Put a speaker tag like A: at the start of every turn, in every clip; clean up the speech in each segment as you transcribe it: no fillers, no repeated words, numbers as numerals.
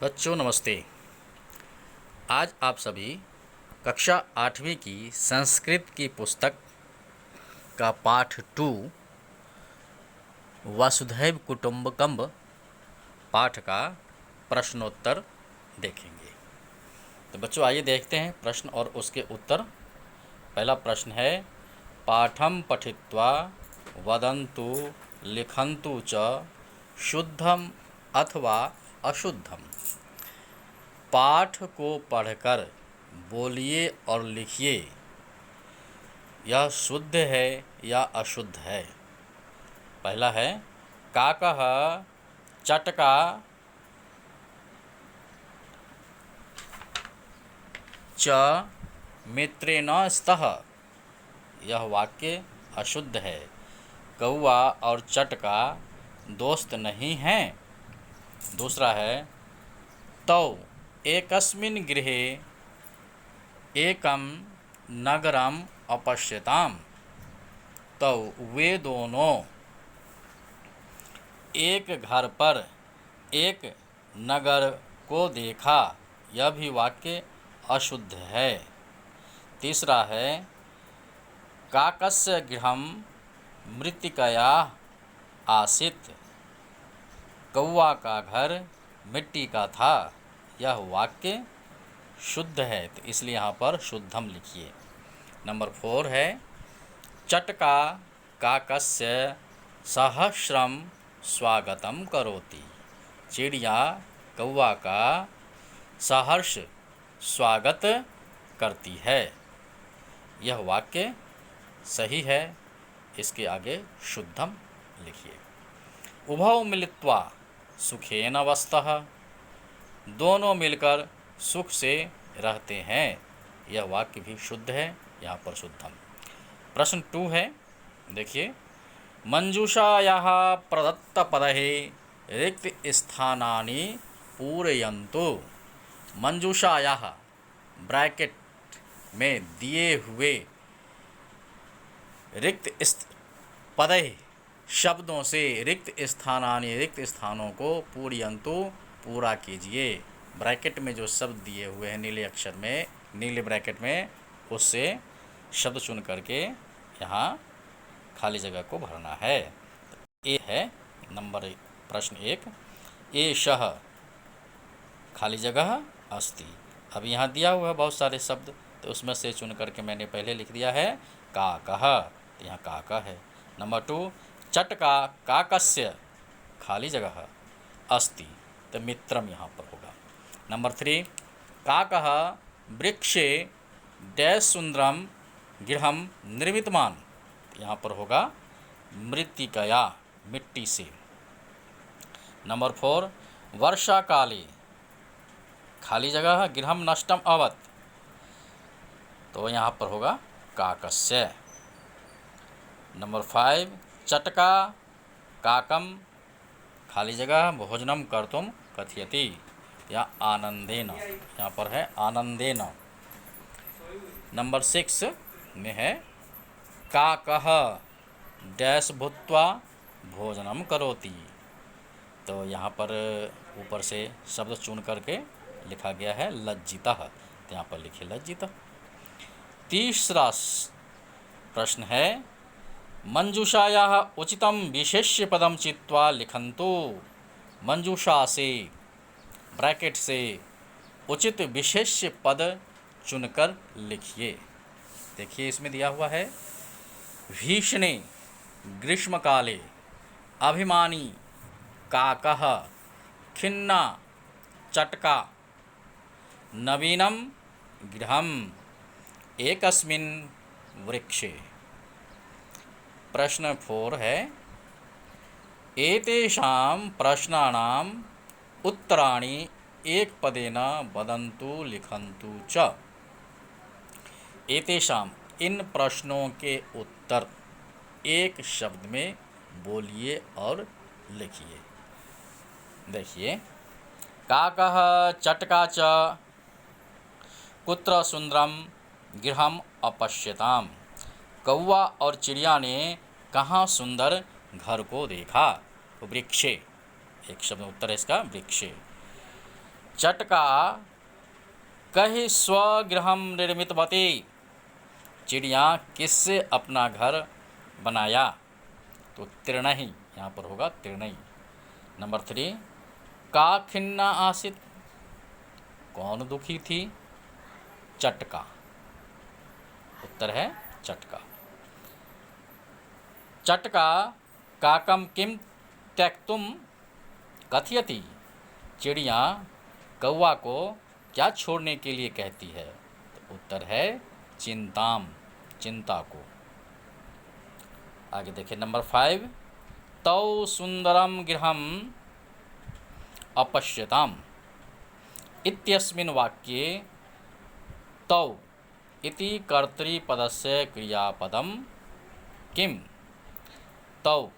A: बच्चों नमस्ते। आज आप सभी कक्षा 8वीं की संस्कृत की पुस्तक का पाठ 2 वसुधैव कुटुंबकम पाठ का प्रश्नोत्तर देखेंगे। तो बच्चों आइए देखते हैं प्रश्न और उसके उत्तर। पहला प्रश्न है, पाठम पठित्वा वदन्तु लिखन्तु च शुद्धम अथवा अशुद्धम। पाठ को पढ़कर बोलिए और लिखिए, यह शुद्ध है या अशुद्ध है। पहला है, काकः चटका च मित्रेण स्तः। यह वाक्य अशुद्ध है। कौआ और चटका दोस्त नहीं हैं। दूसरा है, तौ एकस्मिन् गृहे एकं नगरम अपश्यताम। तो वे दोनों एक घर पर एक नगर को देखा। यह भी वाक्य अशुद्ध है। तीसरा है, काकस्य गृहं मृत्तिकया आसीत्। कौआ का घर मिट्टी का था। यह वाक्य शुद्ध है, तो इसलिए यहाँ पर शुद्धम लिखिए। नंबर 4 है, चटका काकस्य सहस्रम स्वागतम करोति। चिड़िया कौआ का सहर्ष स्वागत करती है। यह वाक्य सही है, इसके आगे शुद्धम लिखिए। उभौ मिलित्वा सुखेन वस्तः। दोनों मिलकर सुख से रहते हैं। यह वाक्य भी शुद्ध है, यहाँ पर शुद्धम। प्रश्न 2 है, देखिए, मंजूषायाः प्रदत्तपदैः रिक्त स्थानानि पूरयन्तु। मंजूषायाः ब्रैकेट में दिए हुए रिक्त पदैः शब्दों से रिक्त स्थानों को पूरयन्तु पूरा कीजिए। ब्रैकेट में जो शब्द दिए हुए हैं नीले अक्षर में, नीले ब्रैकेट में, उससे शब्द चुन करके यहाँ खाली जगह को भरना है। ए है प्रश्न 1, एषः खाली जगह अस्ति। अब यहाँ दिया हुआ है बहुत सारे शब्द, तो उसमें से चुन करके मैंने पहले लिख दिया है काकः, तो यहाँ काका है। नंबर 2, चटका काकस्य खाली जगह अस्ति, तो मित्रम यहाँ पर होगा। नंबर 3, काकः वृक्षे डैश सुंदरम गृहम निर्मितवान। यहाँ पर होगा मृत्तिकया, मिट्टी से। नंबर 4, वर्षा काले खाली जगह गृहम नष्टम अभवत्, तो यहाँ पर होगा काकस्य। नंबर 5, चटका काकम खाली जगह भोजनम कर्तुम कथयति, या आनंदेन, यहाँ पर है आनंदेन। नंबर 6 में है, काकः डैश भूत्वा भोजनम करोति, तो यहाँ पर ऊपर से शब्द चुन करके लिखा गया है लज्जितः, तो यहाँ पर लिखिए लज्जितः। तीसरा प्रश्न है, मंजूषायाः उचितं विशेष्य पदम चित्वा लिखन्तु। मंजूषा से ब्रैकेट से उचित विशेष्य पद चुनकर लिखिए। देखिए इसमें दिया हुआ है, भीषणे ग्रीष्मकाले अभिमानी काकः खिन्ना चटका नवीनम गृहम एकस्मिन् वृक्षे। प्रश्न 4 है, एतेषां प्रश्नानाम् उत्तराणि एक पदेन वदन्तु लिखन्तु च। एतेषां इन प्रश्नों के उत्तर एक शब्द में बोलिए और लिखिए। देखिए, काकः चटका च कुत्र सुंदरम गृहम अपश्यताम। कौआ और चिड़िया ने कहाँ सुंदर घर को देखा, तो वृक्षे, एक शब्द उत्तर है इसका वृक्षे। चटका कहि स्वगृहं निर्मितवती, चिड़िया किससे अपना घर बनाया? तो तृणहि यहाँ पर होगा, तृणहि। नंबर 3, का खिन्ना आसित, कौन दुखी थी? चटका। उत्तर है चटका। चटका काकम किम त्यक्तुम कथयति, चिड़िया कौवा को क्या छोड़ने के लिए कहती है? तो उत्तर है चिंताम, चिंता को। आगे देखिए नंबर 5, तौ सुंदरम गृहम अपश्यताम इत्यस्मिन् वाक्ये तौ इति कर्तृपदस्य क्रियापदम किम? तौ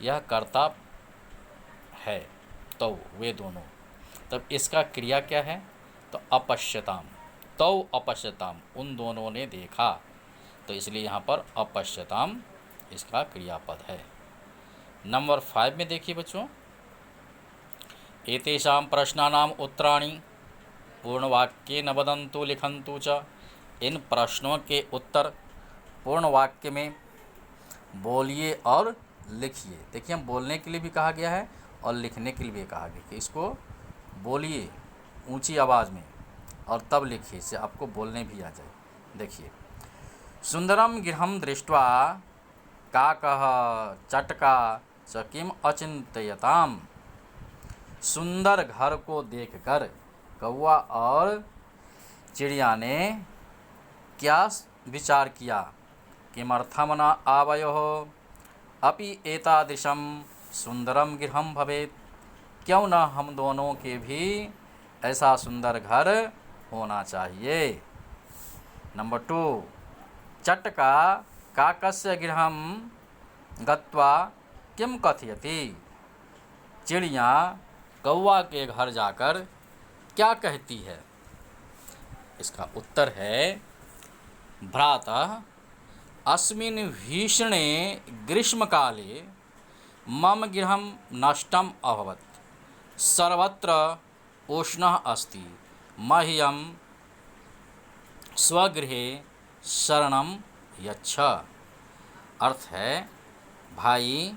A: यह कर्ता है, तौ वे दोनों, तब इसका क्रिया क्या है? तो अपश्यताम, तौ अपश्यताम, उन दोनों ने देखा, तो इसलिए यहाँ पर अपश्यताम इसका क्रियापद है। नंबर 5 में देखिए बच्चों, एतेषां प्रश्नानाम उत्तराणि पूर्णवाक्ये न वदन्तु लिखन्तु च, इन प्रश्नों के उत्तर पूर्ण वाक्य में बोलिए और लिखिए। देखिए हम बोलने के लिए भी कहा गया है और लिखने के लिए भी कहा गया कि इसको बोलिए ऊंची आवाज़ में और तब लिखिए, इससे आपको बोलने भी आ जाए। देखिए, सुंदरम गृहं दृष्ट्वा काकः चटका च किम अचिंतयताम, सुंदर घर को देखकर कौवा और चिड़िया ने क्या विचार किया? किमर्थम न आवयोः अपि एतादृशं सुंदरम गृहं भवेत्, क्यों न हम दोनों के भी ऐसा सुंदर घर होना चाहिए। नंबर 2, चटका काकस्य गृहं गत्वा किम कथयति, चिड़िया कौवा के घर जाकर क्या कहती है? इसका उत्तर है भ्रातः अस्मिन् भीषणे ग्रीष्मकाले मम गृहं नष्टम् अभवत्, सर्वत्र उष्णः अस्ति, मह्यं स्वगृहे शरणं यच्छ। अर्थ है, भाई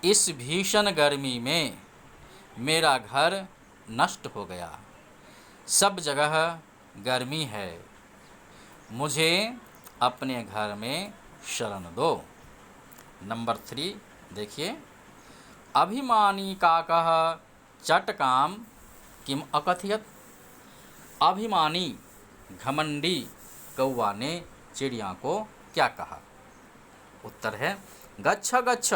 A: इस भीषण गर्मी में मेरा घर नष्ट हो गया, सब जगह गर्मी है, मुझे अपने घर में शरण दो। नंबर 3 देखिए, अभिमानी काकः चटकाम किम अकथयत, अभिमानी घमंडी कौवा ने चिड़िया को क्या कहा? उत्तर है गच्छ गच्छ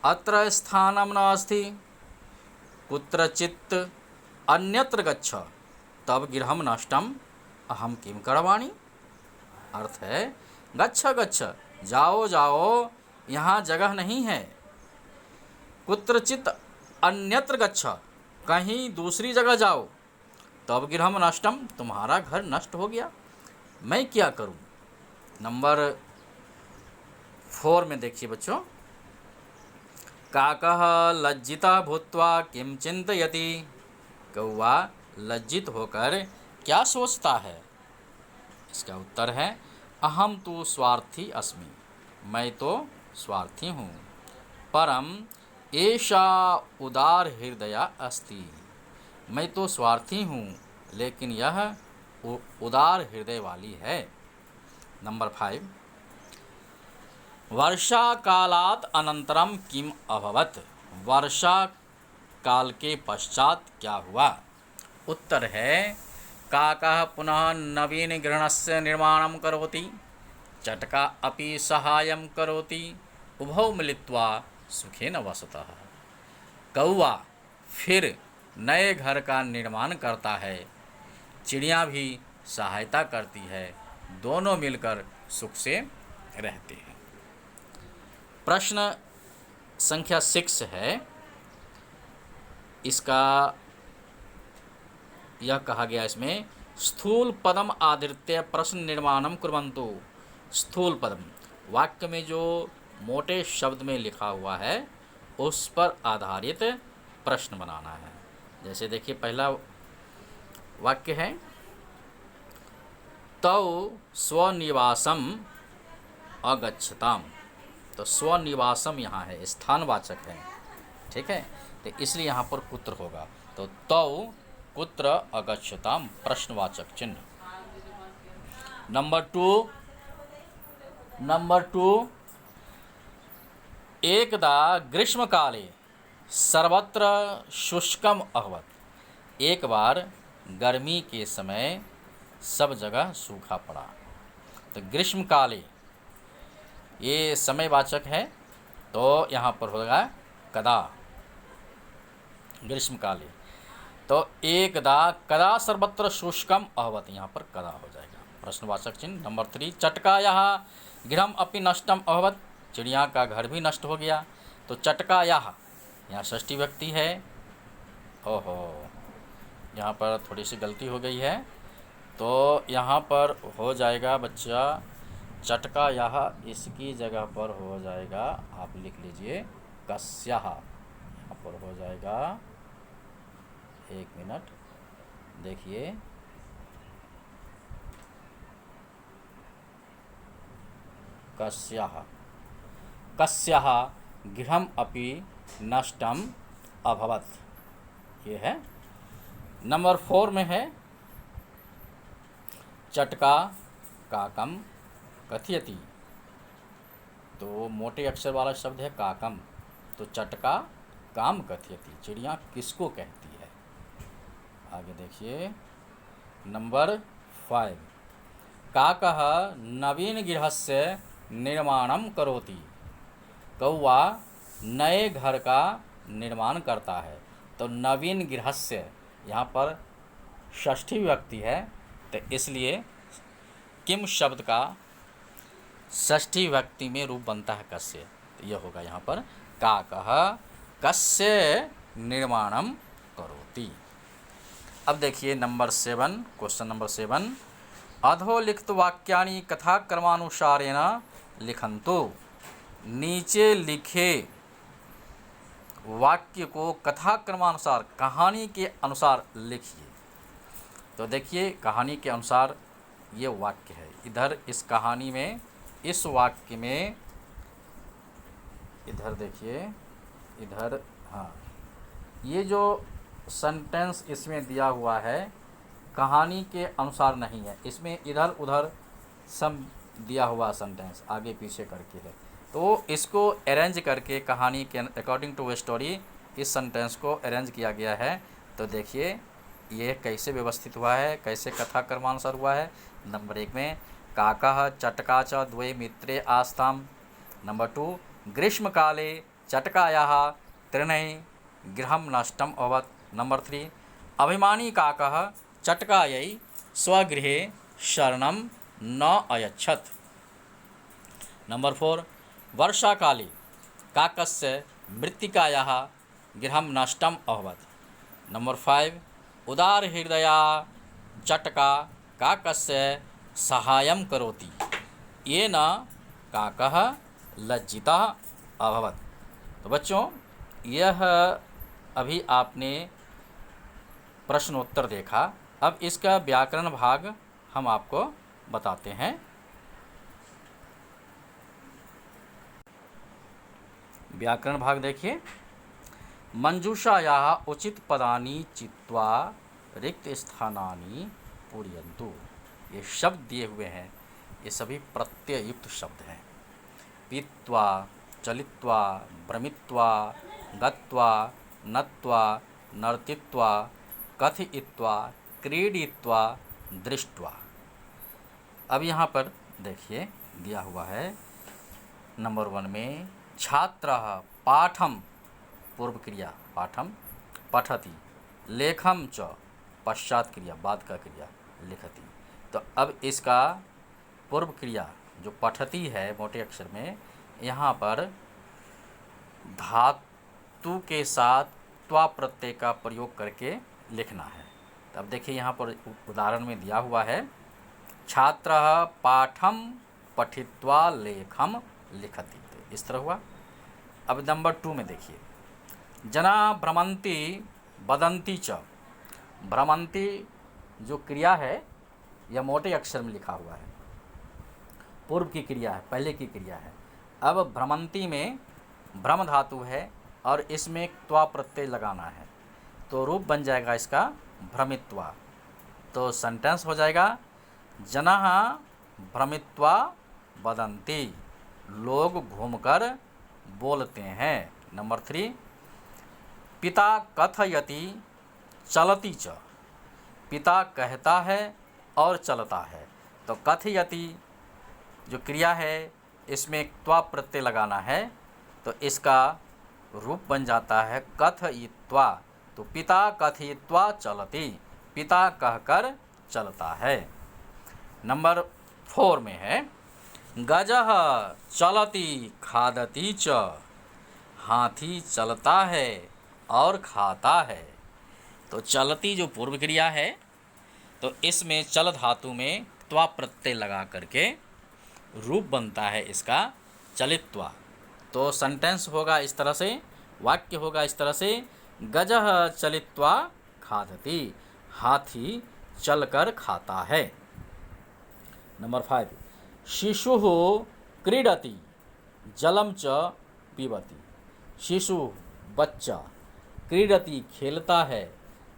A: अत्र स्थानम नास्ति, कुत्रचित् अन्यत्र गच्छ तब गृहं नष्टम अहम किम करवाणि। अर्थ है गच्छ गच्छ, जाओ जाओ, यहाँ जगह नहीं है, कुत्रचित् अन्यत्र गच्छ, कहीं दूसरी जगह जाओ, तब गृहं नष्टम, तुम्हारा घर नष्ट हो गया, मैं क्या करूं। नंबर 4 में देखिए बच्चों, काकः लज्जितः भूत्वा किं चिन्तयति, कौवा लज्जित होकर क्या सोचता है? इसका उत्तर है अहम तो स्वार्थी अस्मि, मैं तो स्वार्थी हूँ, परम एषा उदार हृदया अस्ति, मैं तो स्वार्थी हूँ लेकिन यह उदार हृदय वाली है। नंबर 5, वर्षा कालात् अनंतरम किम अभवत, वर्षा काल के पश्चात क्या हुआ? उत्तर है काकः पुनः नवीन गृहस्य निर्माणं करोति, चटका अपि सहायं करोति, उभौ मिलित्वा सुखेन वसतः। कौवा फिर नए घर का निर्माण करता है, चिड़िया भी सहायता करती है, दोनों मिलकर सुख से रहते हैं। प्रश्न संख्या 6 है, इसका यह कहा गया इसमें स्थूल पदम आधृत्य प्रश्न निर्माणम कुर्वन्तु। स्थूल पदम वाक्य में जो मोटे शब्द में लिखा हुआ है उस पर आधारित प्रश्न बनाना है। जैसे देखिए पहला वाक्य है तौ स्वनिवासम अगच्छताम। तो स्वनिवासम यहाँ है, स्थानवाचक है, ठीक है। तो इसलिए यहाँ पर कुत्र होगा। तो तौ कुत्र अगच्छताम, प्रश्नवाचक चिन्ह। नंबर टू एकदा ग्रीष्मकाले सर्वत्र शुष्कम अभवत्। एक बार गर्मी के समय सब जगह सूखा पड़ा। तो ग्रीष्मकाले ये समयवाचक है, तो यहाँ पर होगा कदा, ग्रीष्मकाले। तो एकदा कदा सर्वत्र शुष्कम अभवत्, यहाँ पर कदा हो जाएगा, प्रश्नवाचक चिन्ह। नंबर 3 चटकायाः गृहम अपि नष्टम अभवत्। चिड़िया का घर भी नष्ट हो गया। तो चटकायाः यहाँ षष्ठी व्यक्ति है। ओहो, यहाँ पर थोड़ी सी गलती हो गई है, तो यहाँ पर हो जाएगा बच्चा चटकायाः, इसकी जगह पर हो जाएगा, आप लिख लीजिए कस्याः। यहाँ पर हो जाएगा, एक मिनट देखिए, कस्याः कस्याः गृहम अपि नष्टम अभवत्, ये है। नंबर 4 में है चटका काकम कथयति। तो मोटे अक्षर वाला शब्द है काकम। तो चटका काम कथयति, चिड़िया किसको कहती है। आगे देखिए नंबर 5 काकः नवीन गृहस्य निर्माणम करोति। कौवा नए घर का निर्माण करता है। तो नवीन गृहस्य यहाँ पर षष्ठी विभक्ति है, तो इसलिए किम शब्द का षष्ठी विभक्ति में रूप बनता है कस्य। तो यह होगा यहाँ पर काकः कस्य निर्माणम करोति। अब देखिए नंबर 7, क्वेश्चन नंबर 7 अधोलिखित वाक्यानि कथाक्रमानुसारेण लिखन्तु। नीचे लिखे वाक्य को कथाक्रमानुसार, कहानी के अनुसार लिखिए। तो देखिए कहानी के अनुसार ये वाक्य है। इधर इस कहानी में, इस वाक्य में, इधर देखिए, इधर, हाँ, ये जो सेंटेंस इसमें दिया हुआ है कहानी के अनुसार नहीं है, इसमें इधर उधर सब दिया हुआ सेंटेंस आगे पीछे करके है। तो इसको अरेंज करके कहानी के अकॉर्डिंग टू स्टोरी इस सेंटेंस को अरेंज किया गया है। तो देखिए ये कैसे व्यवस्थित हुआ है, कैसे कथा क्रमानुसार हुआ है। नंबर 1 में काकः चटका च द्वे मित्रे आस्ताम। नंबर 2 ग्रीष्मकाले चटकायाः त्रीणि गृहं नष्टम अभवत्। नंबर 3 अभिमानी काकः चटकायै स्वगृहे शरणं न अयच्छत्। नंबर 4 वर्षाकाले काकस्य मृत्तिकायाः गृहं नष्टम अभवत्। नंबर 5 उदारहृदया चटका काकस्य सहायं करोति, येन काकः लज्जितः अभवत्। तो बच्चों यह अभी आपने प्रश्नोत्तर देखा। अब इसका व्याकरण भाग हम आपको बताते हैं। व्याकरण भाग देखिए, मंजूषायाः उचित पदानि चित्वा रिक्त स्थानानि पूरयन्तु। ये शब्द दिए हुए हैं, ये सभी प्रत्यययुक्त शब्द हैं। पीत्वा, चलित्वा, भ्रमित्वा, गत्वा, नत्वा, नर्तित्वा, कथयित्वा, क्रीडित्वा, दृष्ट्वा। अब यहाँ पर देखिए दिया हुआ है नंबर 1 में छात्रः पाठम, पूर्व क्रिया पाठम, पठति, लेखम च पश्चात क्रिया, बाद का क्रिया लिखति। तो अब इसका पूर्व क्रिया जो पठति है मोटे अक्षर में, यहाँ पर धातु के साथ त्वा प्रत्यय का प्रयोग करके लिखना है। तो अब देखिए यहाँ पर उदाहरण में दिया हुआ है छात्रः पाठम पठित्वा लेखम लिखति। तो इस तरह हुआ। अब नंबर 2 में देखिए जना भ्रमन्ति वदन्ति च। भ्रमन्ति जो क्रिया है यह मोटे अक्षर में लिखा हुआ है, पूर्व की क्रिया है, पहले की क्रिया है। अब भ्रमन्ति में भ्रम धातु है और इसमें त्वा प्रत्यय लगाना है, तो रूप बन जाएगा इसका भ्रमित्वा। तो सेंटेंस हो जाएगा जनः भ्रमित्वा वदन्ति, लोग घूमकर बोलते हैं। नंबर 3, पिता कथयति चलति च। पिता कहता है और चलता है, तो कथयति जो क्रिया है इसमें त्वा प्रत्यय लगाना है, तो इसका रूप बन जाता है कथयित्वा। तो पिता कथयित्वा चलति, पिता कहकर चलता है। नंबर 4 में है गजः चलति खादति च। हाथी चलता है और खाता है। तो चलती जो पूर्व क्रिया है, तो इसमें चल धातु में त्वा प्रत्यय लगा करके रूप बनता है इसका चलित्वा। तो सेंटेंस होगा इस तरह से, वाक्य होगा इस तरह से, गजः चलित्वा खादति, हाथी चलकर खाता है। नंबर 5, शिशुः क्रीडति जलं च पीबति। शिशु बच्चा क्रीडति खेलता है,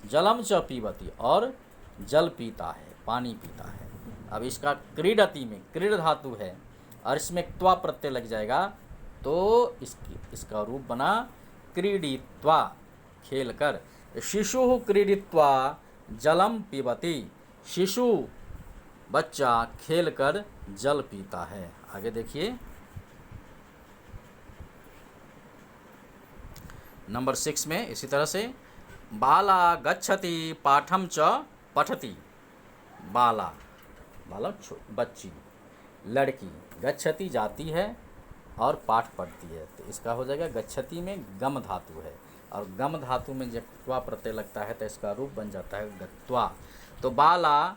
A: जलम च पीबति और जल पीता है, पानी पीता है। अब इसका क्रीडति में क्रीड धातु है और इसमें त्वा प्रत्यय लग जाएगा, तो इसका रूप बना क्रीडित्वा, खेलकर। शिशु क्रीडित्वा जलम पीबति, शिशु बच्चा खेलकर जल पीता है। आगे देखिए नंबर 6 में इसी तरह से बाला गच्छति पाठम च पठति। बाला बाला बच्ची, लड़की, गच्छति जाती है और पाठ पढ़ती है, तो इसका हो जाएगा गच्छति में गम धातु है और गम धातु में जब त्वा प्रत्यय लगता है तो इसका रूप बन जाता है गत्वा। तो बाला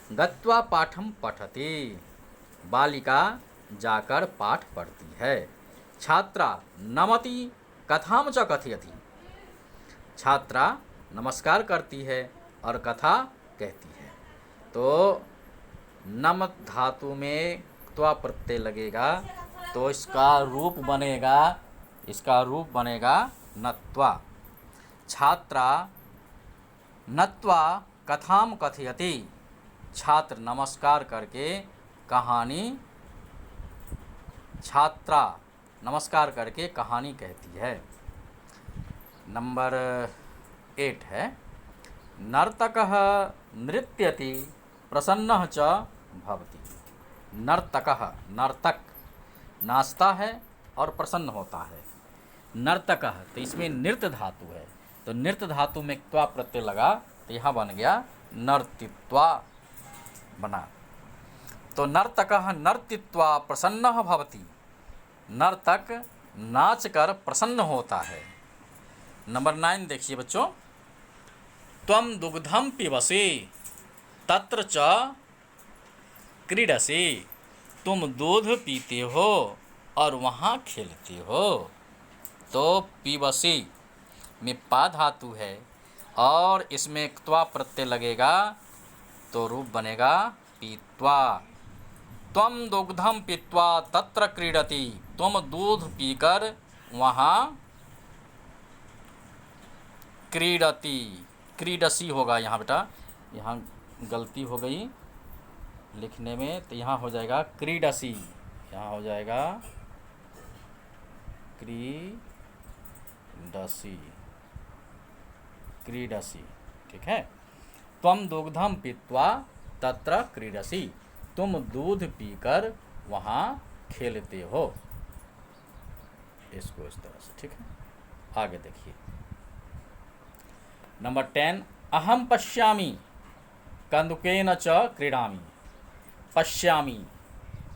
A: गत्वा पाठम पठति, बालिका जाकर पाठ पढ़ती है। छात्रा नमति कथाम च कथयति, छात्रा नमस्कार करती है और कथा कहती है। तो नम धातु में त्वा प्रत्यय लगेगा, तो इसका रूप बनेगा नत्वा। छात्रा नत्वा कथाम कथयति, छात्र नमस्कार करके कहानी, छात्रा नमस्कार करके कहानी कहती है। नंबर 8 है नर्तकः नृत्यति प्रसन्नः च भवति। नर्तकः, नर्तक नाचता है और प्रसन्न होता है। नर्तकः, तो इसमें नृत्य धातु है, तो नृत्य धातु में त्वा प्रत्यय लगा, तो यहाँ बन गया नर्तित्वा बना। तो नर्तकः नर्तित्वा प्रसन्नः भवति, नर्तक नाचकर प्रसन्न होता है। नंबर 9 देखिए बच्चों, त्वं दुग्धं पिबसि तत्र च क्रीडसि। तुम दूध पीते हो और वहाँ खेलते हो। तो पीबसि में पा धातु है और इसमें त्वा प्रत्यय लगेगा, तो रूप बनेगा पीत्वा। त्वं दुग्धं पीत्वा तत्र क्रीडति, तुम दूध पीकर वहाँ क्रीडति, क्रीडसी होगा यहाँ बेटा, यहाँ गलती हो गई लिखने में, तो यहाँ हो जाएगा क्रीडसी, यहाँ हो जाएगा क्रीडसी, क्रीडसी, ठीक है। त्वं दुग्धं पीत्वा तत्र क्रीडसी, तुम दूध पीकर वहाँ खेलते हो। इसको इस तरह से, ठीक है। आगे देखिए नंबर 10, अहम पश्यामि कंदुकेन च क्रीडामि। पश्यामि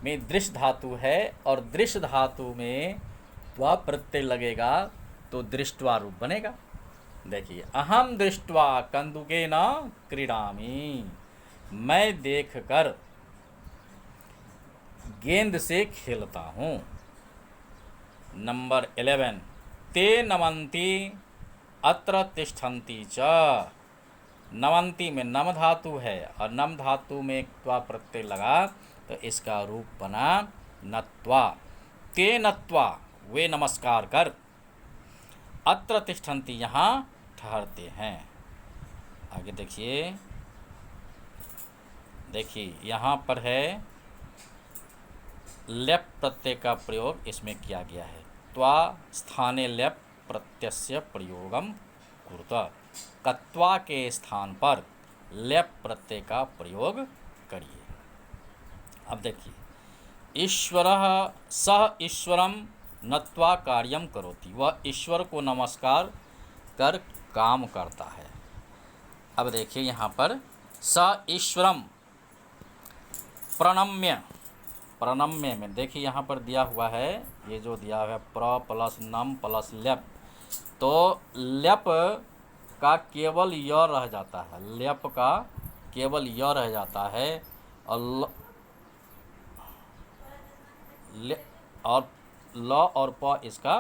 A: में दृश्य धातु है और दृश्य धातु में त्वा प्रत्यय लगेगा, तो दृष्ट्वा रूप बनेगा। देखिए अहम दृष्ट्वा कंदुकेन क्रीडामि, मैं देखकर गेंद से खेलता हूँ। नंबर 11, ते नमन्ति अत्र तिष्ठन्ति च, नमन्ति में नम धातु है और नम धातु में त्वा प्रत्यय लगा तो इसका रूप बना नत्वा। ते नत्वा, वे नमस्कार कर। अत्र तिष्ठन्ति, यहाँ ठहरते हैं। आगे देखिए, यहाँ पर है लेप प्रत्यय का प्रयोग इसमें किया गया है। त्वा स्थाने लेप प्रत्ययस्य प्रयोगम कुरुत, कत्वा के स्थान पर लेप प्रत्यय का प्रयोग करिए। अब देखिए, ईश्वरः सह ईश्वरम नत्वा कार्यम करोति, वह ईश्वर को नमस्कार कर काम करता है। अब देखिए यहाँ पर स ईश्वरम प्रणम्य, प्रणम्य में देखिए यहाँ पर दिया हुआ है, ये जो दिया हुआ है प्र प्लस नम प्लस लेप, तो लेप का केवल य रह जाता है, लेप का केवल य रह जाता है और ल और प इसका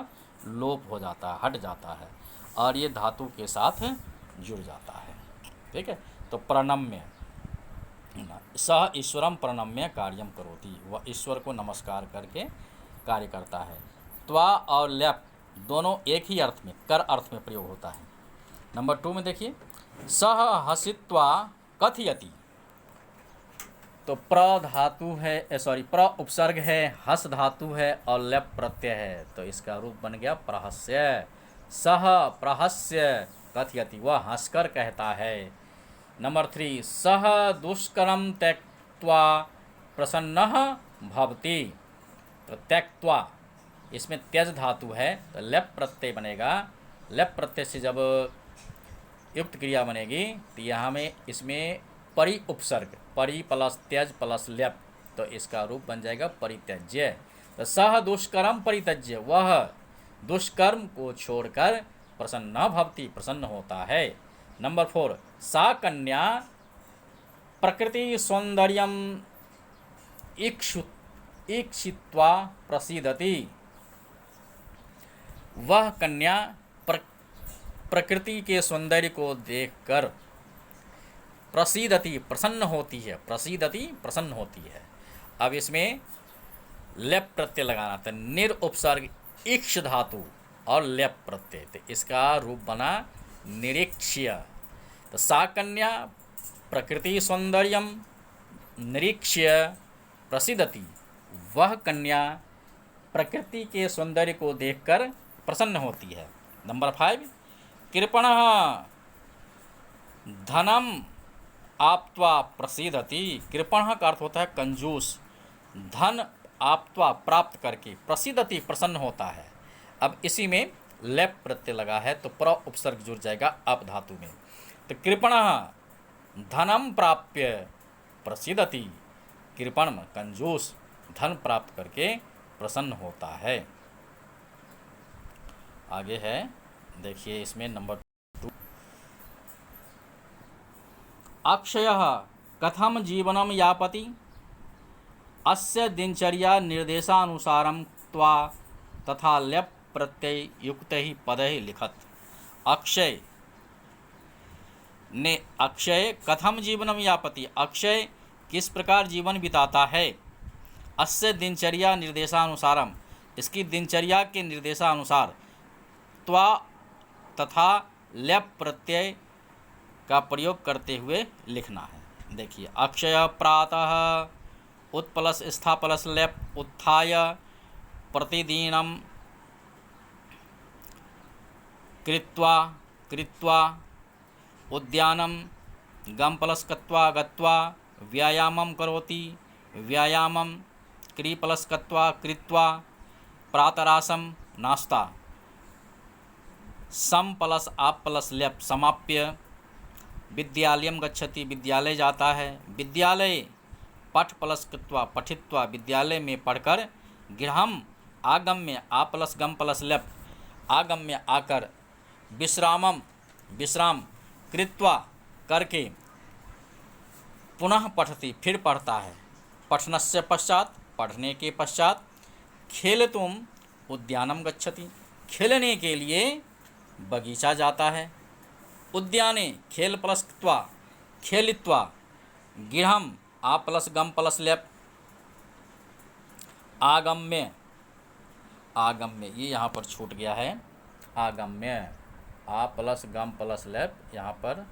A: लोप हो जाता है, हट जाता है और ये धातु के साथ जुड़ जाता है। ठीक है, तो प्रणम्य, सह ईश्वरम प्रणम्य कार्यम करोति, वह ईश्वर को नमस्कार करके कार्य करता है। त्वा और लेप दोनों एक ही अर्थ में, कर अर्थ में प्रयोग होता है। नंबर 2 में देखिए, सह हसित्वा कथयति, तो प्र धातु है, सॉरी प्र उपसर्ग है, हस धातु है और लेप प्रत्यय है, तो इसका रूप बन गया प्रहस्य। सह प्रहस्य कथयति, वह हंसकर कहता है। नंबर 3, सह दुष्करम त्यक्त्वा प्रसन्नः भवति, तो त्यक्त्वा इसमें त्यज धातु है तो लेप प्रत्यय बनेगा। लेप प्रत्यय से जब युक्त क्रिया बनेगी तो यहाँ में इसमें परि उपसर्ग, परि प्लस त्यज प्लस लेप, तो इसका रूप बन जाएगा परित्यज्य। तो सह दुष्कर्म परित्यज्य, वह दुष्कर्म को छोड़कर प्रसन्न भवति, प्रसन्न होता है। नंबर 4, सा कन्या प्रकृति सौंदर्यम ईक्षित्वा प्रसीदति, वह कन्या प्रकृति के सौंदर्य को देखकर प्रसीदति प्रसन्न होती है, प्रसीदति प्रसन्न होती है। अब इसमें लेप प्रत्यय लगाना था, निर उपसर्ग इक्ष धातु और लेप प्रत्यय, तो इसका रूप बना निरीक्ष्य। तो सा कन्या प्रकृति सौंदर्यम निरीक्ष्य प्रसीदति, वह कन्या प्रकृति के सौंदर्य को देखकर प्रसन्न होती है। नंबर 5, कृपणः धनम आप्त्वा प्रसीदति, कृपणः का अर्थ होता है कंजूस, धन आप्त्वा प्राप्त करके, प्रसीदति प्रसन्न होता है। अब इसी में लेप प्रत्यय लगा है तो प्र उपसर्ग जुड़ जाएगा अप धातु में, तो कृपणः धनम प्राप्य प्रसीदति, कृपण कंजूस धन प्राप्त करके प्रसन्न होता है। आगे है देखिए इसमें नंबर 2, अक्षयः कथम जीवनम यापति, अस्य दिनचर्या निर्देशानुसारम त्वा तथा लेप प्रत्यय युक्त ही पदै लिखत। अक्षय ने, अक्षय कथम जीवनम यापति, अक्षय किस प्रकार जीवन बिताता है। अस्य दिनचर्या निर्देशानुसारम, इसकी दिनचर्या के निर्देशानुसार त्वा तथा लेप प्रत्यय का प्रयोग करते हुए लिखना है। देखिए, अक्षय प्रातः उत्प्लस स्था प्लस लेप उत्थाय प्रतिदिनम कृत्वा उद्यानम गम प्लस कत्वा गत्वा व्यायामम करोति, व्यायामम क्री प्लस कत्वा कृत्वा प्रातरासम नाश्ता, सम प्लस आप प्लस लेप समाप्य विद्यालयम गच्छति, विद्यालय जाता है, विद्यालय पठ प्लस कृत्वा पठित्वा, विद्यालय में पढ़कर, गृहम आगम्य आ प्लस गम प्लस लेप आगम्य आकर, विश्रामम विश्राम कृत्वा करके, पुनः पठति फिर पढ़ता है, पठनस्य पश्चात पढ़ने के पश्चात, खेलतुम उद्यानम गच्छति, खेलने के लिए बगीचा जाता है। उद्याने खेल प्लस क्त्वा खेलित्वा गृहम आ प्लस गम प्लस लेप आगम्य आगम्य, ये यहाँ पर छूट गया है। आगम्य आ प्लस गम प्लस लेप यहाँ पर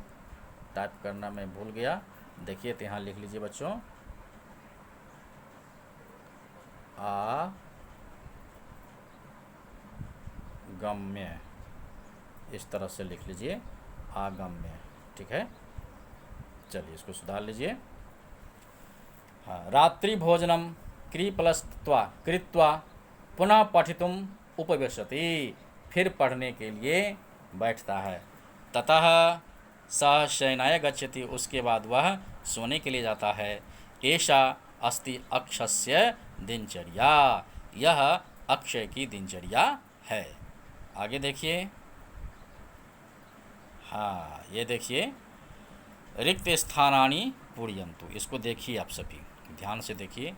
A: टाइप करना मैं भूल गया। देखिए तो यहाँ लिख लीजिए बच्चों, आगम्य, इस तरह से लिख लीजिए आगम्य। ठीक है, चलिए इसको सुधार लीजिए। हाँ, रात्रि भोजनम क्री प्लस त्वा कृत्वा पुनः पठितुम उपविशति, फिर पढ़ने के लिए बैठता है। ततः सह शयनाय गच्छति, उसके बाद वह सोने के लिए जाता है। ऐसा अस्ति अक्षस्य दिनचर्या, यह अक्षय की दिनचर्या है। आगे देखिए। हाँ, ये देखिए, रिक्त स्थानानि पूर्यन्तु, इसको देखिए आप सभी ध्यान से देखिए।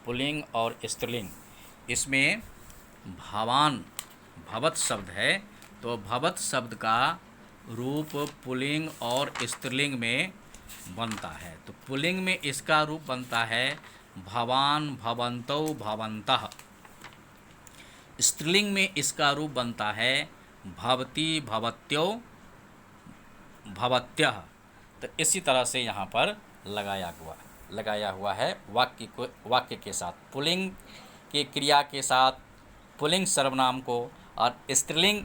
A: पुल्लिंग और स्त्रीलिंग, इसमें भावान भवत शब्द है, तो भवत शब्द का रूप पुल्लिंग और स्त्रीलिंग में बनता है। तो पुल्लिंग में इसका रूप बनता है भवान भवन्तौ भवन्तः, स्त्रीलिंग में इसका रूप बनता है भवती भवत्यो भवत्यः। तो इसी तरह से यहाँ पर लगाया हुआ है वाक्य के साथ, पुल्लिंग के क्रिया के साथ पुल्लिंग सर्वनाम को और स्त्रीलिंग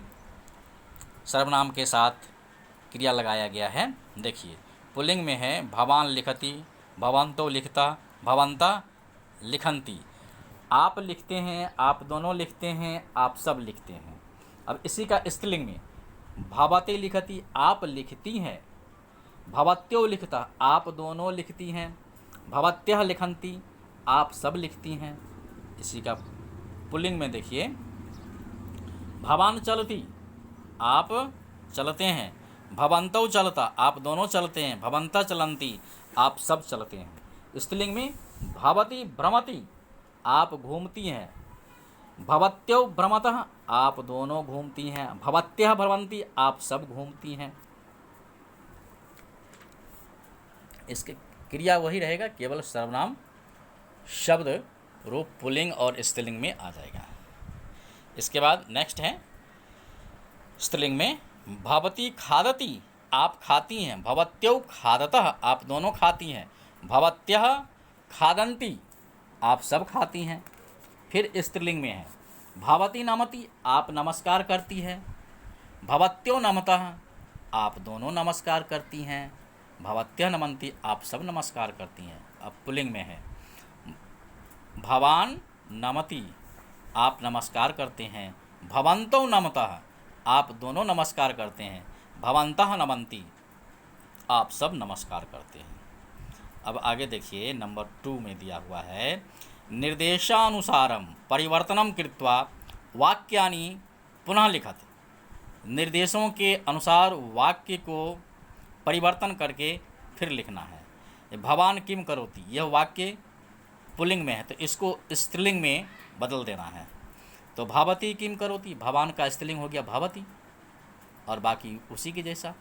A: सर्वनाम के साथ क्रिया लगाया गया है। देखिए, पुल्लिंग में है भवान लिखति, भवन्तौ लिखता, भवन्तः लिखन्ति। आप लिखते हैं, आप दोनों लिखते हैं, आप सब लिखते हैं। अब इसी का स्त्रीलिंग में भवती लिखति, आप लिखती हैं। भवत्यो लिखता, आप दोनों लिखती हैं। भवत्यः लिखन्ति, आप सब लिखती हैं। इसी का पुल्लिंग में देखिए, भवान चलति, आप चलते हैं। भवन्तौ चलता, आप दोनों चलते हैं। भवन्तः चलन्ति, आप सब चलते हैं। स्त्रीलिंग में भवती भ्रमति, आप घूमती हैं। भवत्यौ भ्रमतः, आप दोनों घूमती हैं। भवत्यः भ्रमन्ति, आप सब घूमती हैं। इसके क्रिया वही रहेगा, केवल सर्वनाम शब्द रूप पुल्लिंग और स्त्रीलिंग में आ जाएगा। इसके बाद नेक्स्ट है स्त्रीलिंग में भवती खादति, आप खाती हैं। भवत्यौ खादतः, आप दोनों खाती हैं। भवत्यः खादन्ति, आप सब खाती हैं। फिर स्त्रीलिंग में है भवती नमति, आप नमस्कार करती है। भवत्यो नमतः, आप दोनों नमस्कार करती हैं। भवत्यः नमन्ति, आप सब नमस्कार करती हैं। अब पुल्लिंग में है भवान नमति, आप नमस्कार करते हैं। भवन्तौ नमतः, आप दोनों नमस्कार करते हैं। भवन्तः नमन्ति, आप सब नमस्कार करते हैं। अब आगे देखिए, नंबर 2 में दिया हुआ है निर्देशानुसारम परिवर्तनम कृत्वा वाक्यानि पुनः लिखत। निर्देशों के अनुसार वाक्य को परिवर्तन करके फिर लिखना है। भवान किम करोति, यह वाक्य पुल्लिंग में है, तो इसको स्त्रीलिंग में बदल देना है। तो भवती किम करोति, भवान का स्त्रीलिंग हो गया भवती, और बाकी उसी के जैसा।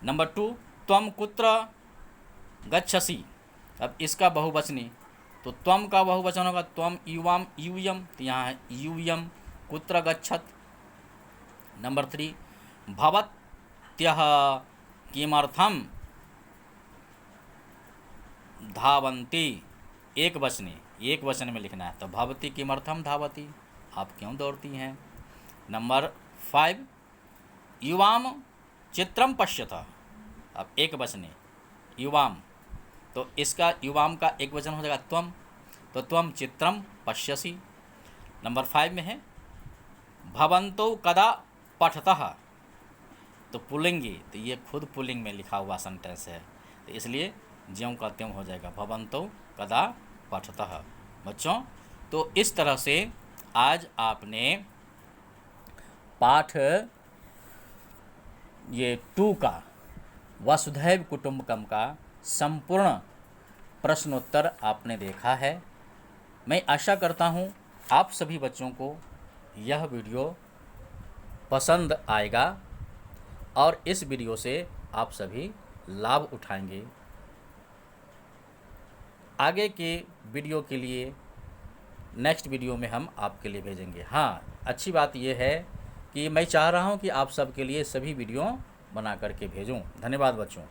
A: नंबर 2, त्वम कुत्र गच्छसि, अब इसका बहुवचनी, तो त्वम का बहुवचन होगा त्वम युवाम यूयम, तो यहाँ है यूयम कुत्र गच्छत। नंबर 3, भवत्यः किमर्थम धावन्ति, एक वचन में लिखना है। तो भवती किमर्थम धावति, आप क्यों दौड़ती हैं। नंबर 5, युवाम चित्रम पश्यतः, अब एक वचने युवाम, तो इसका युवाम का एक वचन हो जाएगा त्वम, तो त्वम चित्रम पश्यसि। नंबर 5 में है भवन्तौ कदा पठतः, तो पुल्लिंगी, तो ये खुद पुल्लिंग में लिखा हुआ सेंटेंस है, तो इसलिए ज्यों का त्यों हो जाएगा भवन्तौ कदा पठतः। बच्चों, तो इस तरह से आज आपने पाठ ये 2 का वसुधैव कुटुंबकम का संपूर्ण प्रश्नोत्तर आपने देखा है। मैं आशा करता हूँ आप सभी बच्चों को यह वीडियो पसंद आएगा और इस वीडियो से आप सभी लाभ उठाएंगे। आगे के वीडियो के लिए नेक्स्ट वीडियो में हम आपके लिए भेजेंगे। हाँ, अच्छी बात यह है कि मैं चाह रहा हूँ कि आप सबके लिए सभी वीडियो बना करके भेजूँ। धन्यवाद बच्चों।